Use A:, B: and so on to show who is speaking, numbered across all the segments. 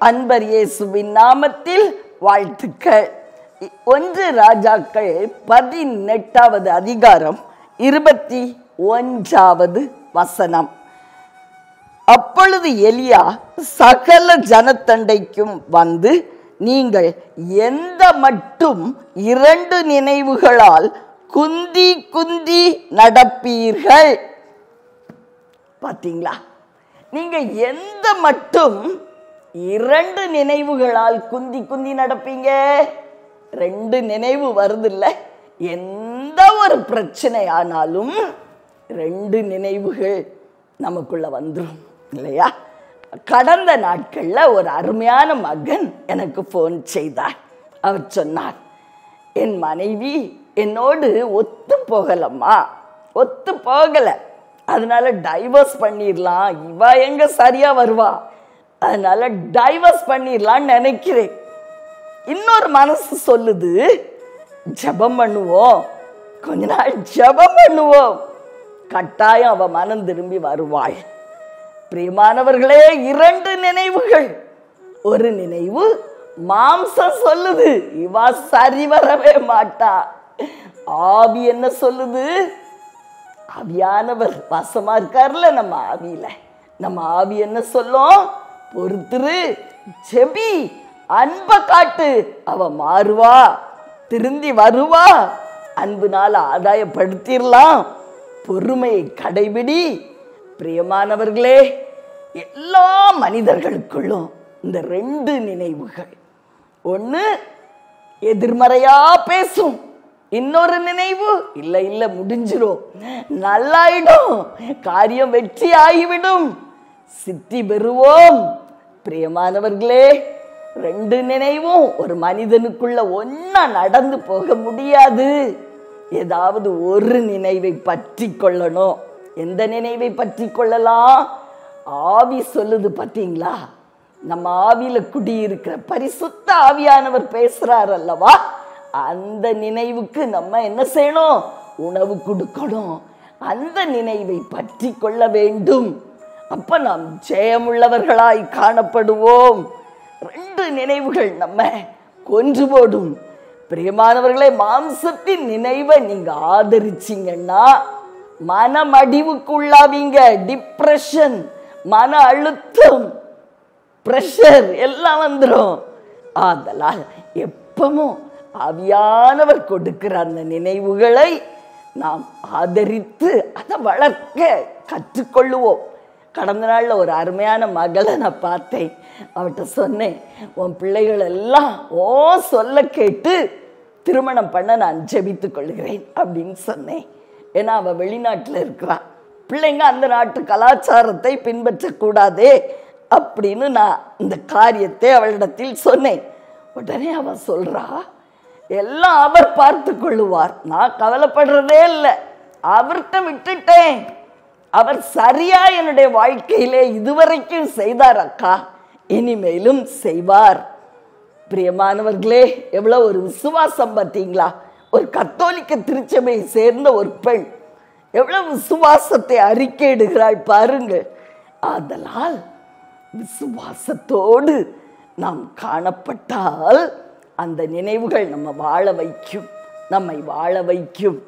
A: அன்பர் இயேசுவின் நாமத்தில் வாழ்த்துக்கள். 1 ராஜாக்கள் 18வது அதிகாரம் 21வது வசனம். அப்பொழுது எலியா சகல ஜனத்தண்டைக்கும் வந்து, நீங்கள் எந்த மட்டும் 2 நினைவுகளால் குந்தி குந்தி நடப்பீர்கள். பார்த்தீங்களா? நீங்க எந்த மட்டும் 2 நினைவுகளால் குந்தி குந்தி நடப்பீங்க. 2 நினைவு வருது இல்ல? எந்த ஒரு பிரச்சனை ஆனாலும் 2 நினைவுகள் நமக்குள்ள வந்துடும் இல்லையா? கடந்த நாட்கள்ல ஒரு அருமையான மகன் எனக்கு போன் செய்தார். அவர் சொன்னார், என் மனைவி என்னோடு ஒத்து போகலம்மா, ஒத்து போகல, அதனால டைவர்ஸ் பண்ணிடலாம், இவ எங்க சரியா வருவா, அதனால டைவர்ஸ் பண்ணிடலான்னு நினைக்கிறேன். இன்னொரு மனசு சொல்லுது, ஜெபம் பண்ணுவோம், கொஞ்ச நாள் ஜெபம் பண்ணுவோம், கட்டாயம் அவ மனம் திரும்பி வருவாள். பிரியமானவர்களே, 2 நினைவுகள். ஒரு நினைவு மாம்சம் சொல்லுது, இவா சரி வரவே மாட்டா. ஆவி என்ன சொல்லுது? ஆவியானவர் வாசமா இருக்கார்ல நம்ம ஆவியில, நம்ம ஆவி என்ன சொல்லும்? பொறுத்துரு, ஜெபி, அன்ப காட்டு, அவ மாறுவா, திருந்தி வருவா, அன்புனால ஆதாயப்படுத்திடலாம், பொறுமையை கடைபிடி. பிரியமானவர்களே, எல்லா மனிதர்களுக்குள்ளும் இந்த 2 நினைவுகள். ஒன்று எதிர்மறையா பேசும், இன்னொரு நினைவு இல்ல இல்ல முடிஞ்சிடும், நல்லாயிடும், காரியம் வெற்றி ஆகிவிடும், சித்தி பெறுவோம். பிரியமானவர்களே, 2 நினைவும் ஒரு மனிதனுக்குள்ள ஒன்னா நடந்து போக முடியாது. ஏதாவது ஒரு நினைவை பற்றி கொள்ளணும். எந்த நினைவை பற்றி கொள்ளலாம்? ஆவி சொல்லுது பார்த்தீங்களா? நம்ம ஆவியில குடியிருக்கிற பரிசுத்த ஆவியானவர் பேசுறார் அல்லவா? அந்த நினைவுக்கு நம்ம என்ன செய்யணும்? உணவு கொடுக்கணும். அந்த நினைவை பற்றி கொள்ள வேண்டும். அப்ப நாம் ஜெயமுள்ளவர்களாய் காணப்படுவோம். 2 நினைவுகள் நம்ம கொன்று போடும். பிரியமானவர்களே, மாம்சத்தின் நினைவை நீங்க ஆதரிச்சீங்கன்னா மனமடிவுக்கு உள்ளாவீங்க. டிப்ரெஷன், மன அழுத்தம், பிரஷர் எல்லாம் வந்துடும். அதனால் எப்பவும் ஆவியானவர் கொடுக்கிற அந்த நினைவுகளை நாம் ஆதரித்து அதை வளர்க்க கற்றுக்கொள்ளுவோம். கடந்த நாளில் ஒரு அருமையான மகளை நான் பார்த்தேன். அவட்ட சொன்னேன், உன் பிள்ளைகள் எல்லாம் ஓ சொல்ல கேட்டு திருமணம் பண்ண நான் ஜெபித்து கொள்கிறேன் அப்படின்னு சொன்னேன். ஏன்னா அவள் வெளிநாட்டில் இருக்கிறான், பிள்ளைங்க அந்த நாட்டு கலாச்சாரத்தை பின்பற்றக்கூடாதே அப்படின்னு நான் இந்த காரியத்தை அவளிடத்தில் சொன்னேன். உடனே அவள் சொல்றா, எல்லாம் அவர் பார்த்து கொள்ளுவார், நான் கவலைப்படுறதே இல்லை, அவர்கிட்ட விட்டுட்டேன், அவர் சரியா என்னுடைய வாழ்க்கையிலே இதுவரைக்கும் செய்தார் அக்கா, இனிமேலும் செய்வார். பிரியமானவர்களே, எவ்வளவு ஒரு விசுவாசம் பார்த்தீங்களா? ஒரு கத்தோலிக்க திருச்சபையை சேர்ந்த ஒரு பெண் எவ்வளவு விசுவாசத்தை அறிக்கையிடுகிறாள் பாருங்கள். ஆதலால் விசுவாசத்தோடு நாம் காணப்பட்டால் அந்த நினைவுகள் நம்ம வாழ வைக்கும், நம்மை வாழ வைக்கும்.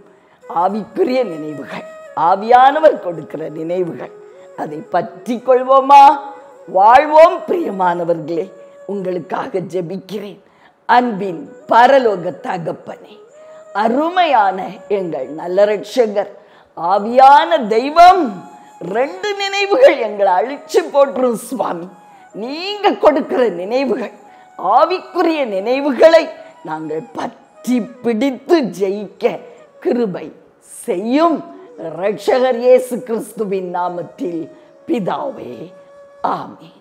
A: ஆவிக்குரிய நினைவுகள், ஆவியானவர் கொடுக்கிற நினைவுகள், அதை பற்றி கொள்வோமா? வாழ்வோம். பிரியமானவர்களே, உங்களுக்காக ஜெபிக்கிறேன். அன்பின் பரலோக தகப்பனே, அருமையான எங்கள் நல்ல இரட்சகர், ஆவியான தெய்வம், 2 நினைவுகள் எங்களை அழிச்சு போட்டுரும் சுவாமி. நீங்க கொடுக்கிற நினைவுகள், ஆவிக்குரிய நினைவுகளை நாங்கள் பற்றி பிடித்து ஜெயிக்க கிருபை செய்யும். இரட்சகர் இயேசு கிறிஸ்துவின் நாமத்தில் பிதாவே, ஆமென்.